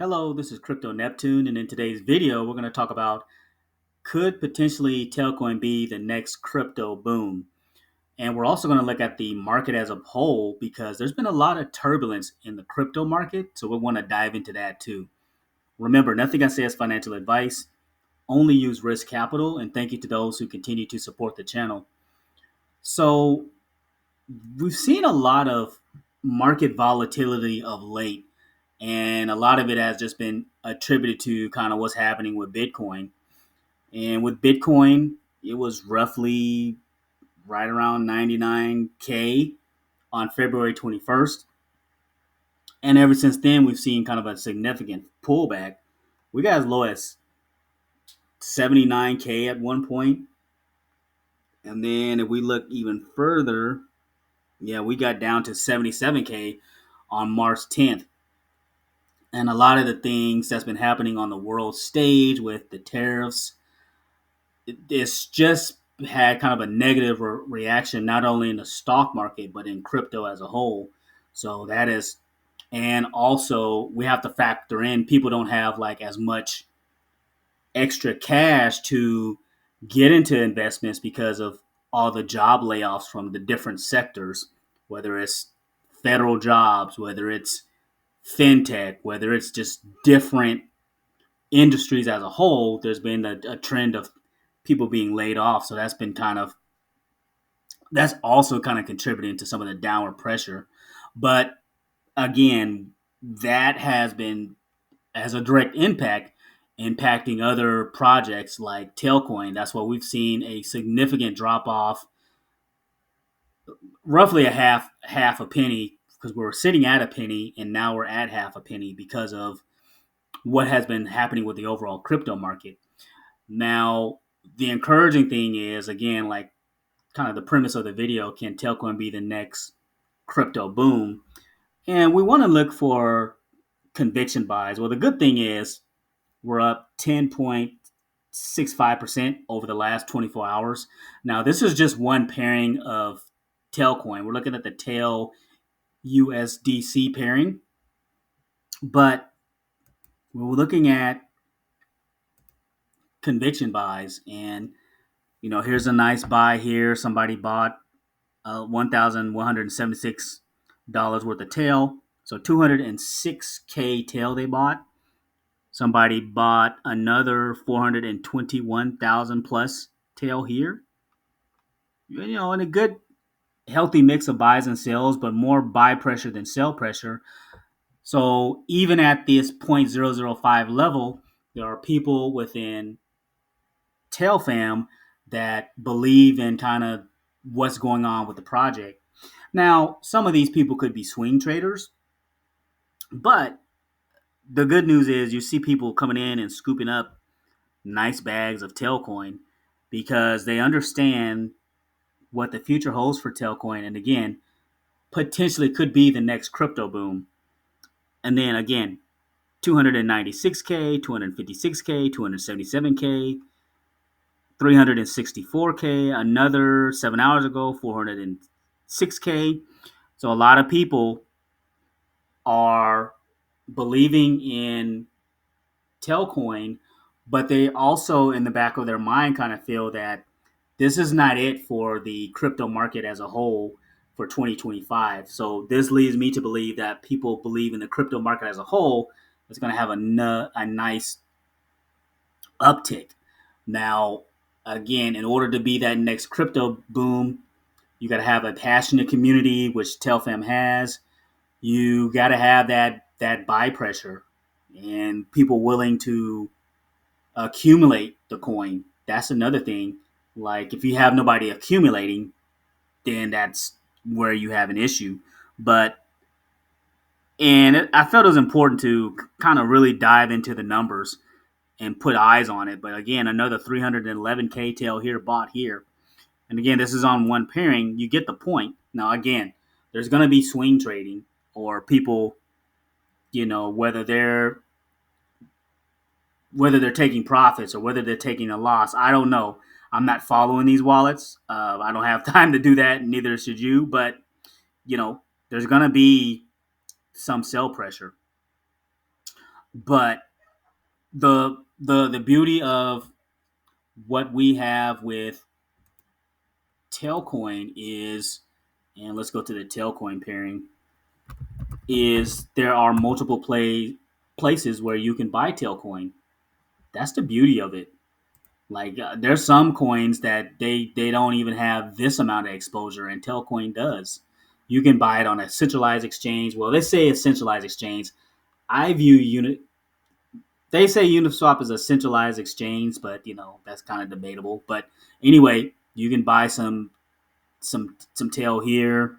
Hello, this is Crypto Neptune, and in today's video, we're going to talk about could potentially Telcoin be the next crypto boom? And we're also going to look at the market as a whole because there's been a lot of turbulence in the crypto market, so we want to dive into that too. Remember, nothing I say is financial advice, only use risk capital, and thank you to those who continue to support the channel. So, we've seen a lot of market volatility of late, and a lot of it has just been attributed to kind of what's happening with Bitcoin. And with Bitcoin, it was roughly right around 99K on February 21st. And ever since then, we've seen kind of a significant pullback. We got as low as 79K at one point. And then if we look even further, yeah, we got down to 77K on March 10th. And a lot of the things that's been happening on the world stage with the tariffs, it's just had kind of a negative reaction, not only in the stock market, but in crypto as a whole. So that is, and also we have to factor in people don't have like as much extra cash to get into investments because of all the job layoffs from the different sectors, whether it's federal jobs, whether it's fintech, whether it's just different industries as a whole. There's been a trend of people being laid off. So that's also kind of contributing to some of the downward pressure. But again, that has a direct impact impacting other projects like Telcoin. That's why we've seen a significant drop off, roughly a half a penny, because we were sitting at a penny and now we're at half a penny because of what has been happening with the overall crypto market. Now, the encouraging thing is, again, like kind of the premise of the video, can Telcoin be the next crypto boom? And we want to look for conviction buys. Well, the good thing is we're up 10.65% over the last 24 hours. Now, this is just one pairing of Telcoin. We're looking at the Tail USDC pairing, but we're looking at conviction buys. And, here's a nice buy here. Somebody bought $1,176 worth of tail. So 206K tail they bought. Somebody bought another 421,000 plus tail here. In a good healthy mix of buys and sells, but more buy pressure than sell pressure. So even at this 0.005 level, there are people within tail fam that believe in kind of what's going on with the project. Now, some of these people could be swing traders, but the good news is you see people coming in and scooping up nice bags of Telcoin because they understand what the future holds for Telcoin. And again, potentially could be the next crypto boom. And then again, 296K, 256K, 277K, 364K, another 7 hours ago, 406K. So a lot of people are believing in Telcoin, but they also, in the back of their mind, kind of feel that this is not it for the crypto market as a whole for 2025. So this leads me to believe that people believe in the crypto market as a whole is going to have a nice uptick. Now, again, in order to be that next crypto boom, you got to have a passionate community, which Telfam has. You got to have that buy pressure and people willing to accumulate the coin. That's another thing. Like if you have nobody accumulating, then that's where you have an issue. But I felt it was important to kind of really dive into the numbers and put eyes on it. But again, another 311K tail here, bought here. And again, this is on one pairing. You get the point. Now, again, there's going to be swing trading or people, whether they're taking profits or whether they're taking a loss. I don't know. I'm not following these wallets. I don't have time to do that. Neither should you. But, there's going to be some sell pressure. But the beauty of what we have with Telcoin is, and let's go to the Telcoin pairing, is there are multiple places where you can buy Telcoin. That's the beauty of it. Like there's some coins that they don't even have this amount of exposure, and Telcoin does. You can buy it on a centralized exchange. Well, they say it's centralized exchange. I view unit. They say Uniswap is a centralized exchange, but that's kind of debatable. But anyway, you can buy some tail here.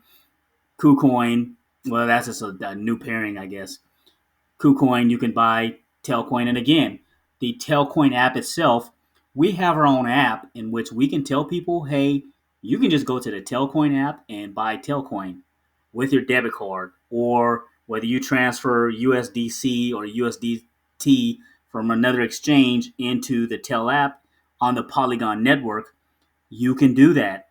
KuCoin. Well, that's just a new pairing, I guess. KuCoin, you can buy Telcoin. And again, the Telcoin app itself, we have our own app in which we can tell people, hey, you can just go to the Telcoin app and buy Telcoin with your debit card, or whether you transfer USDC or USDT from another exchange into the Tel app on the Polygon network, you can do that.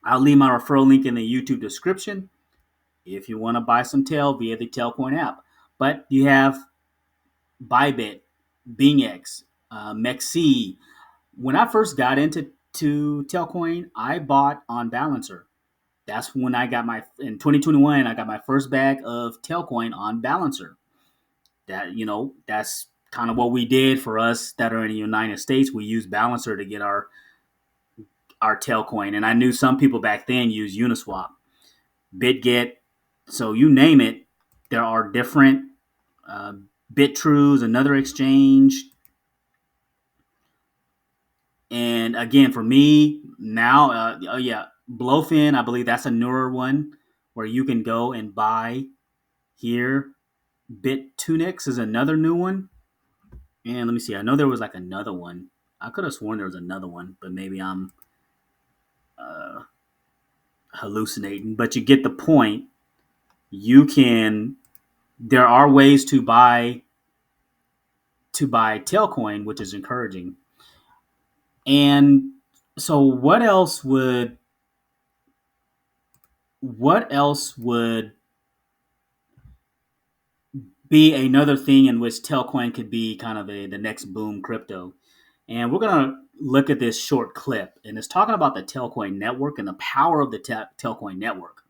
I'll leave my referral link in the YouTube description if you want to buy some Tel via the Telcoin app. But you have Bybit, BingX, Mexi. When I first got into Telcoin, I bought on Balancer. That's when I got in 2021. I got my first bag of Telcoin on Balancer. That's kind of what we did for us that are in the United States. We use Balancer to get our Telcoin, and I knew some people back then use Uniswap, BitGet. So you name it, there are different uh, BitTrue's another exchange. And again, for me now, oh yeah, Blowfin, I believe that's a newer one where you can go and buy here. BitTunix is another new one. And let me see, I know there was like another one. I could have sworn there was another one, but maybe I'm uh, hallucinating. But you get the point. You can. There are ways to buy Tailcoin, which is encouraging. And so, what else would be another thing in which Telcoin could be kind of the next boom crypto? And we're going to look at this short clip, and it's talking about the Telcoin network and the power of the Telcoin network.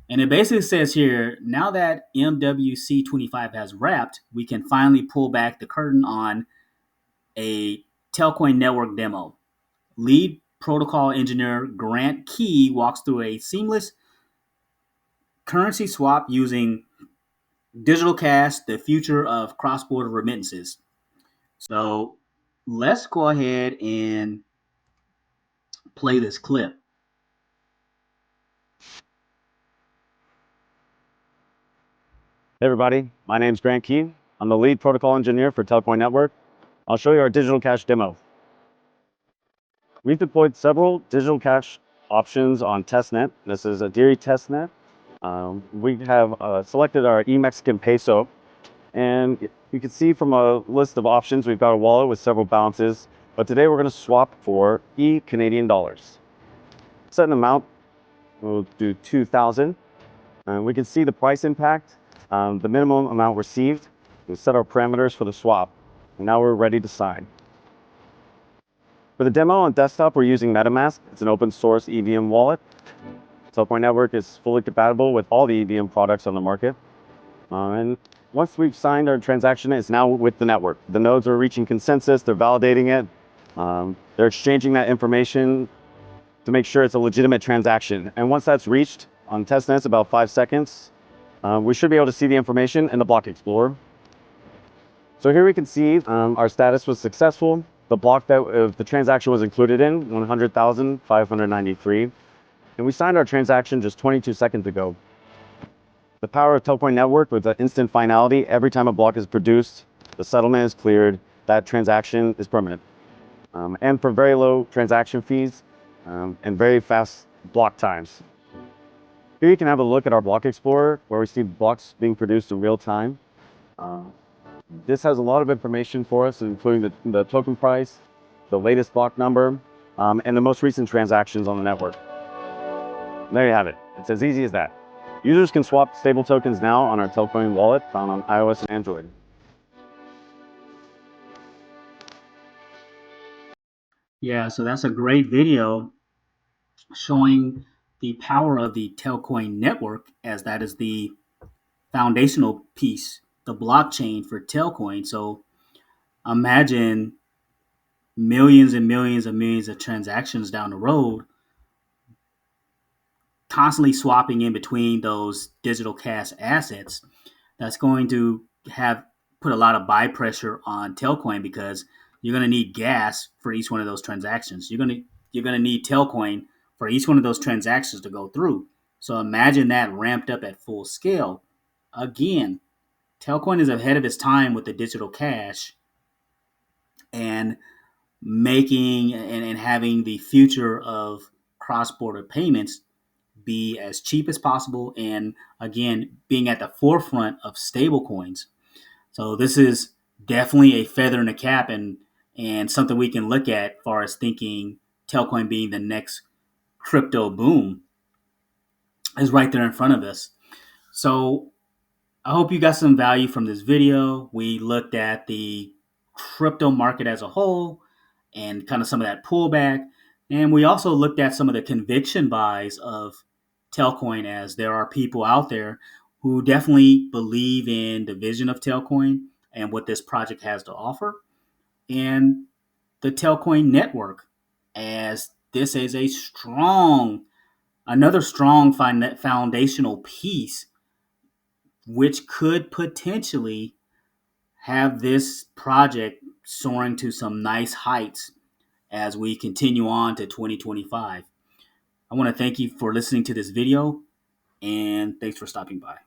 And it basically says here, now that MWC25 has wrapped, we can finally pull back the curtain on a Telcoin network demo. Lead protocol engineer Grant Key walks through a seamless currency swap using Digital Cash, the future of cross border remittances. So let's go ahead and play this clip. Hey everybody, my name is Grant Key. I'm the lead protocol engineer for Telcoin Network. I'll show you our digital cash demo. We've deployed several digital cash options on testnet. This is a Diri testnet. We have selected our e-Mexican peso, and you can see from a list of options, we've got a wallet with several balances, but today we're going to swap for e-Canadian dollars. Set an amount, we'll do 2,000. We can see the price impact, the minimum amount received. We set our parameters for the swap. And now we're ready to sign. For the demo on desktop, we're using MetaMask. It's an open source EVM wallet. Telcoin Network is fully compatible with all the EVM products on the market. And once we've signed our transaction, it's now with the network. The nodes are reaching consensus, they're validating it. They're exchanging that information to make sure it's a legitimate transaction. And once that's reached on testnet, about 5 seconds, we should be able to see the information in the block explorer. So here we can see our status was successful. The block that the transaction was included in, 100,593. And we signed our transaction just 22 seconds ago. The power of Telcoin Network with the instant finality, every time a block is produced, the settlement is cleared, that transaction is permanent. And for very low transaction fees and very fast block times. Here you can have a look at our block explorer where we see blocks being produced in real time. This has a lot of information for us, including the token price, the latest block number, and the most recent transactions on the network. There you have it. It's as easy as that. Users can swap stable tokens now on our Telcoin wallet found on iOS and Android. Yeah, so that's a great video showing the power of the Telcoin network, as that is the foundational piece, the blockchain for Telcoin. So imagine millions and millions and millions of transactions down the road, constantly swapping in between those digital cash assets. That's going to have put a lot of buy pressure on Telcoin because you're going to need gas for each one of those transactions. You're going to need Telcoin for each one of those transactions to go through. So imagine that ramped up at full scale. Again, Telcoin is ahead of its time with the digital cash and making and having the future of cross-border payments be as cheap as possible, and again being at the forefront of stable coins. So this is definitely a feather in the cap, and something we can look at as far as thinking Telcoin being the next crypto boom is right there in front of us. So I hope you got some value from this video. We looked at the crypto market as a whole and kind of some of that pullback. And we also looked at some of the conviction buys of Telcoin, as there are people out there who definitely believe in the vision of Telcoin and what this project has to offer, and the Telcoin network, as this is another strong foundational piece, which could potentially have this project soaring to some nice heights as we continue on to 2025. I want to thank you for listening to this video, and thanks for stopping by.